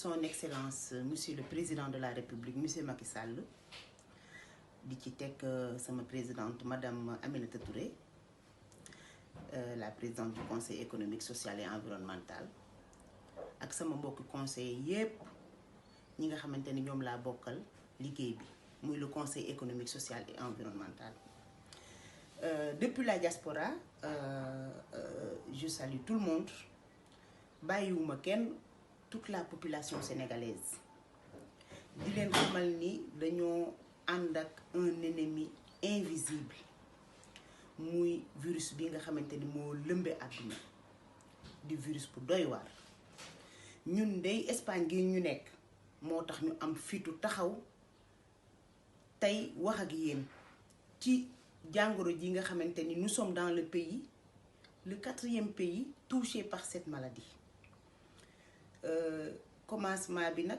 son excellence monsieur le président de la république monsieur Macky Sall di ci teg sama présidente madame Aminata Touré la présidente du conseil économique social et environnemental ak sama mbokk conseil yépp ñi nga xamante ni ñoom laa bokkal liggéey bi muy le conseil économique social et environnemental. Depuis la diaspora je salue tout le monde bàyyiwuma kenn toute la population sénégalaise di leen xamal ni dañoo ànd ak un ennemi invisible muy virus bi nga xamante ni moo lëmbe àdduna di virus bu doy waar. ñun dey Espagne gi ñu nekk moo tax ñu am fitu taxaw tey wax ak yéen ci jàngoro ji nga xamante ni nous sommes dans le pays, le 4e pays touché par cette maladie. Commencement bi nag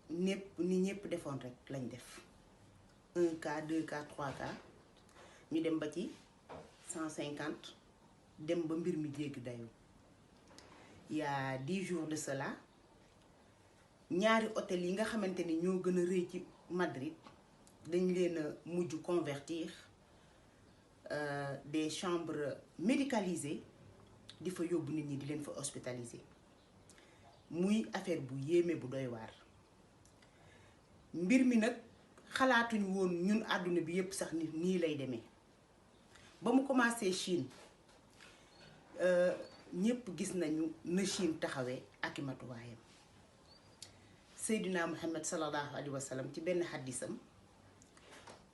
ñépp ni ñépp defoon rek lañ def 1 cas 2 cas 3 cas ñu dem ba ci 150 dem ba mbir mi jéggi dayu. Il y a 10 jours de cela ñaari hôtel yi nga xamante ni ñoo gën a rëy ci Madrid dañ leen a mujj convertir des chambres médicalisées di fa yóbbu nit ñi di leen fa hospitaliser muy affaire bu yéeme bu doy waar. mbir mi nag xalaatuñ woon ñun àdduna bi yépp sax ni nii lay demee ba mu commencé Chine ñépp gis nañu na Chine taxawee ak i matuwaayam. Seydina Muhammad sallallahu alayhi wa sallam ci benn xaddisam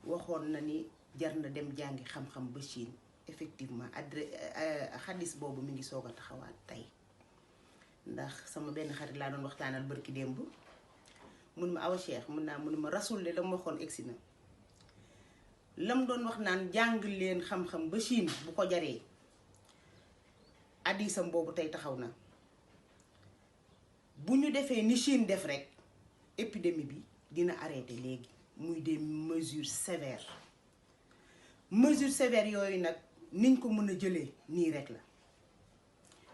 waxoon na ni jar na dem jàngi xam-xam ba Chine. Effectivement xaddis boobu mi ngi soog a taxawaat tey ndax sama benn xarit laa doon waxtaanal barki démb mun ma awa Cheikh mun ma rasul de la ma waxoon egsi na lam doon wax naan jàng leen xam-xam ba Chine bu ko jaree addisam boobu tey taxaw na. bu ñu defee ni Chine def rek épidémie bi dina arrêter léegi muy des mesures sévères yooyu nag niñ ko mën a jëlee nii rek la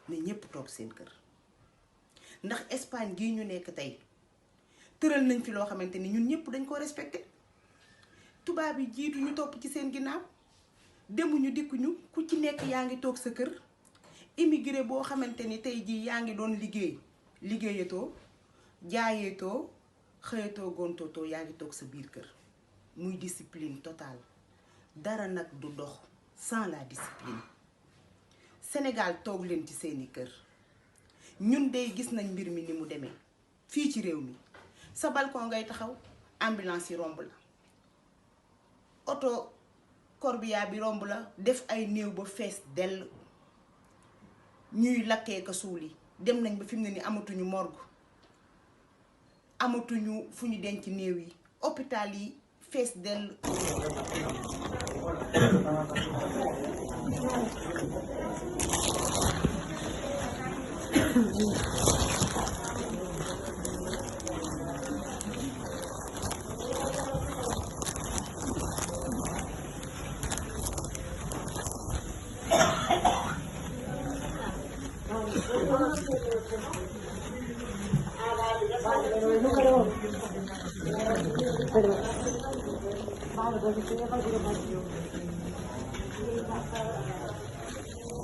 ne ñépp toog seen kër ndax Espagne gii ñu nekk tey tëral nañ fi loo xamante ni ñun ñépp dañ ko respecté. tubaab yi jiitu ñu topp ci seen ginnaaw demuñu dikkuñu ku ci nekk yaa ngi toog sa kër. immigré boo xamante ni tey jii yaa ngi doon liggéeyatoo jaayeetoo xëyatoo gontootoo yaa ngi toog sa biir kër muy discipline totale. dara nag du dox sans la discipline. Sénégal toog leen ci seeni kër ñun dey gis nañ mbir mi ni mu demee fii ci réew mi sa balcon ngay taxaw ambulance yi romb la oto corbillard bi romb la def ay néew ba fees dell ñuy lakkee ka suuli dem nañ ba fi mu ne ni amatuñu morgue amatuñu fu ñu denc néew yi hôpital yi fees dell.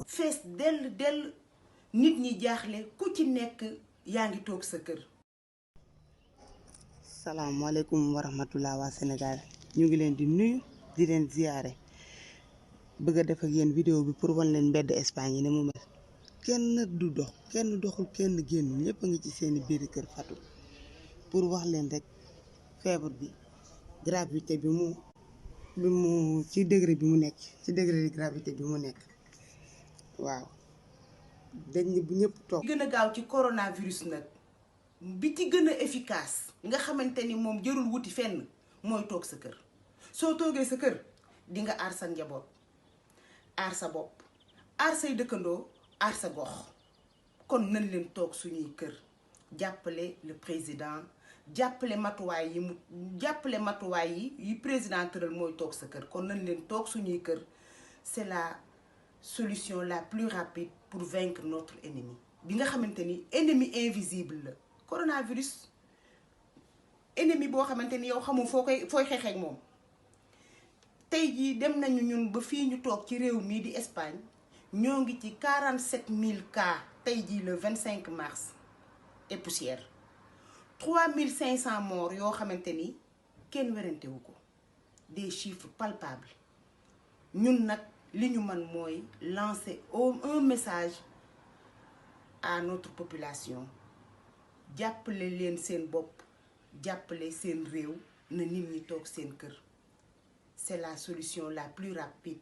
fees dell nit ñi jaaxle ku ci nekk yaa ngi toog sa kër. salaamaaleykum wa rahmatullah waa Sénégal ñu ngi leen di nuyu di leen ziyaare bëgg a def ak yéen vidéo bi pour wan leen mbedd Espagne yi ne mu mel kenn du dox kenn doxul kenn génn ñëpp a ngi ci seeni biiri kër fatu pour wax leen rek feebar bi gravité bi mu ci degré bi mu nekk ci degré de gravité bi mu nekk waaw dañ bu ñëpp toog. gën a gaaw ci coronavirus nag bi ci gën a efficace nga xamante ni moom jërul wuti fenn mooy toog sa kër soo toogee sa kër di nga aar sa njaboot aar sa bopp aar say dëkkandoo aar sa gox kon nañ leen toog suñuy kër jàppale le président jàppale matuwaay yi président tëral mooy toog sa kër kon nañ leen toog suñuy kër. C'est la solution la plus rapide pour vaincre notre ennemi bi nga xamante ni ennemi invisible la coronavirus ennemi boo xamante ni yow xamul fooy xeexee ak moom. tey jii dem nañu ñun ba fii ñu toog ci réew mii di Espagne ñoo ngi ci 47000 cas tey jii le 25 mars et poussière 3500 morts yoo xamante ni kenn werantewu ko des chiffres palpables ñun nag li ñu mën mooy lancer un message à notre population jàppale leen seen bopp jàppale seen réew na nit ñi toog seen kër. C'est la solution la plus rapide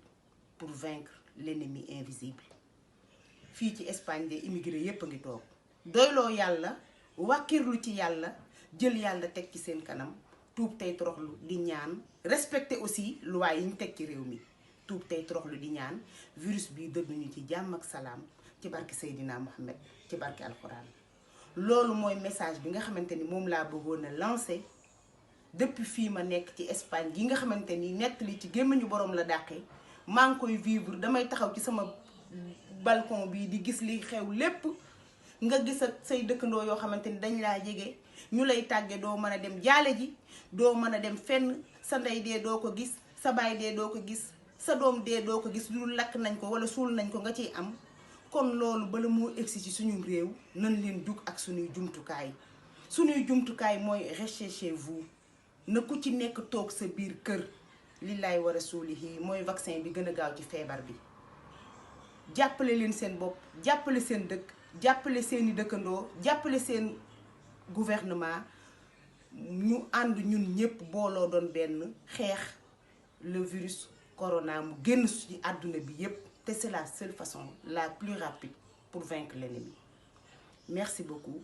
pour vaincre l'ennemi invisible. fii ci Espagne de immigré yépp a ngi toog doyloo yàlla wàkkirlu ci yàlla jël yàlla teg ci seen kanam tuub tey toroxlu di ñaan respecter aussi loi yi ñu teg ci réew mi tuub tey toroxlu di ñaan virus bi dëdduñu ci jàmm ak salaam ci barke Seydina Mohamed ci barke alxuraan. loolu mooy message bi nga xamante ni moom laa bëggoon a lancer depuis fii ma nekk ci Espagne gi nga xamante ni nettali ci gémmiñu borom la dàqee maa ngi koy vivre damay taxaw ci sama balcon bi di gis li xew lépp nga gis ak say dëkkandoo yoo xamante ni dañ laa jege ñu lay tàgge doo mën a dem jaale ji doo mën a dem fenn sa ndey dee doo ko gis sa baay dee doo ko gis sa doom dee doo ko gis lu lakk nañ ko wala suul nañ ko nga ciy am. kon loolu bala moo egsi ci suñu réew nañ leen jug ak suñuy jumtukaay mooy restez chez vous. na ku ci nekk toog sa biir kër li laay war a suulihi mooy vaccin bi gën a gaaw ci feebar bi jàppale leen seen bopp jàppale seen dëkk jàppale seeni dëkkandoo jàppale seen gouvernement ñu ànd ñun ñëpp booloo doon benn xeex le virus corona mu génn ci àdduna bi yépp te c'est la seule façon la plus rapide pour vaincre l'ennemi. Merci beaucoup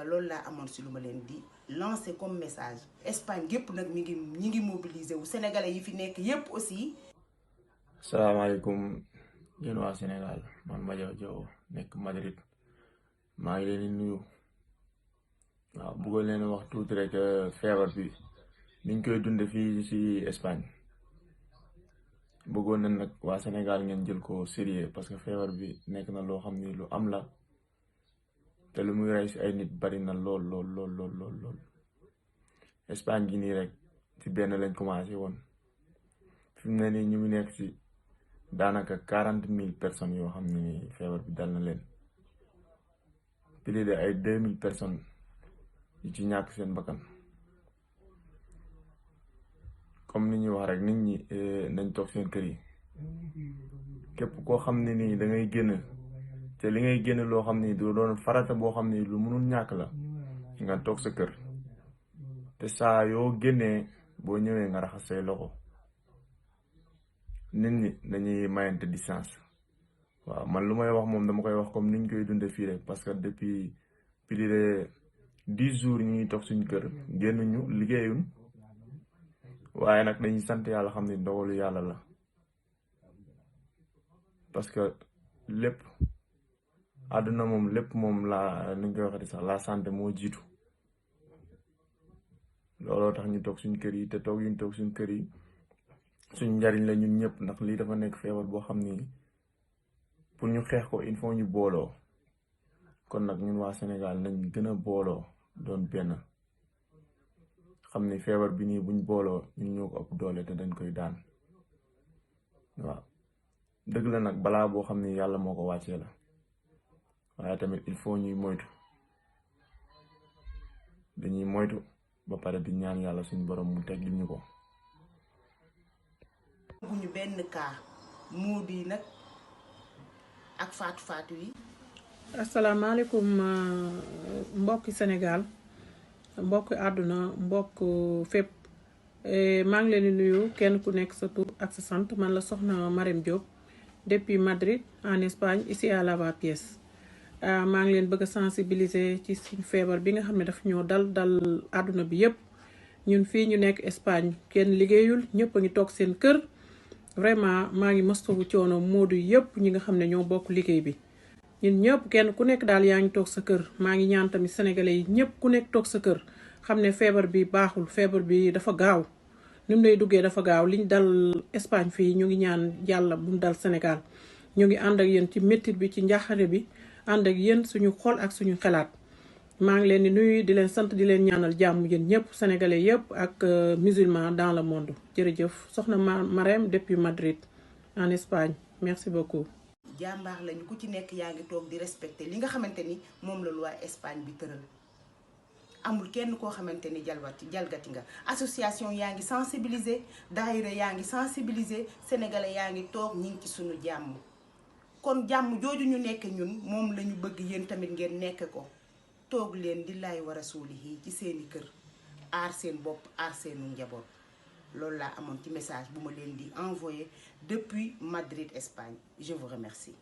loolu laa amoon ci lu ma leen di lancer comme message. Espagne gépp nag ñi ngi mobiliser wu sénégalais yi fi nekk yépp aussi. salaamaaleykum yéen waa Sénégal man Madiaw Diaw nekk Madrid maa ngi leen di nuyu waaw bëggoon leen wax tuuti rek feebar bi niñ koy dunde fii ci Espagne bëggoon nañ nag waa Sénégal ngeen jël ko sérieux parce que feebar bi nekk na loo xam ni lu am la te lu muy rey ci ay nit bari na lool. Espagne gi nii rek ci benn lañ commencé woon fi mu ne nii ñu ngi nekk ci daanaka 40,000 personnes yoo xam ne ni feebar bi dal na leen plus de ay 2,000 personnes yu ci ñàkk seen bakkan comme ni ñuy wax rek nit ñi nañ toog seen kër yi képp koo xam ne nii da ngay génn te li ngay génn loo xam ni du doon farata boo xam ni lu mënul ñàkk la nga toog sa kër te saa yoo génnee boo ñëwee nga raxas say loxo nit ñi dañuy mayante distance waaw man lu may wax moom dama koy wax comme niñ koy dunde fii rek parce que depuis plus de 10 jours ñu ngi toog suñu kër génn ñu liggéeyuñ waaye nag dañuy sant yàlla xam ni ndogalu yàlla la parce que lépp àdduna moom lépp moom la ni ñu koy waxee sax la santé moo jiitu looloo tax ñu toog suñu kër yi te toog yuñ toog suñu kër yi suñu njariñ la ñun ñëpp ndax lii dafa nekk feebar boo xam ni pour ñu xeex ko il faut ñu booloo kon nag ñun waa Sénégal nañ gën a booloo doon benn xam ni feebar bi nii buñ booloo ñun ñoo ko ëpp doole te dañ koy daan waaw dëgg la nag balaa boo xam ni yàlla moo ko wàccee la waaye tamit il faut ñuy moytu dañuy moytu ba pare di ñaan yàlla suñu borom mu teggil ñu ko. buñu benn cas moo di nag ak faatu yi. asalaamaaleykum mbokki Sénégal mbokki àdduna mbokk fépp maa ngi leen di nuyu kenn ku nekk sa tur ak sa sant man la soxna Marème Diop depuis Madrid en Espagne ici à Lavapiés. maa ngi leen bëgg a sensibiliser ci suñu feebar bi nga xam ne daf ñoo dal àdduna bi yépp ñun fii ñu nekk Espagne kenn liggéeyul ñëpp a ngi toog seen kër vraiment maa ngi mastawu coono moodu yépp ñi nga xam ne ñoo bokk liggéey bi ñun ñëpp kenn ku nekk daal yaa ngi toog sa kër maa ngi ñaan tamit sénégalais yi ñëpp ku nekk toog sa kër xam ne feebar bi baaxul feebar bi dafa gaaw ni mu lay duggee dafa gaaw liñ dal Espagne fii ñu ngi ñaan yàlla bu mu dal Sénégal ñu ngi ànd ak yéen ci méttit bi ci njaaxare bi ànd ak yéen suñu xol ak suñu xalaat maa ngi leen di nuyu di leen sant di leen ñaanal jàmm yéen ñëpp sénégalais yëpp ak musulmans dans le monde jërëjëf soxna Marème depuis Madrid en Espagne merci beaucoup. jàmbaar lañu ku ci nekk yaa ngi toog di respecter li nga xamante ni moom la loi Espagne bi tëral amul kenn koo xamante ni jalgati nga association yaa ngi sensibiliser daayira yaa ngi sensibiliser sénégalais yaa ngi toog ñi ngi ci suñu jàmm kon jàmm jooju ñu nekk ñun moom la ñu bëgg yéen tamit ngeen nekk ko toog leen di laay war a suuli yi ci seeni kër aar seen bopp aar seenu njaboot loolu laa amoon ci message bu ma leen di envoyer depuis Madrid Espagne je vous remercie.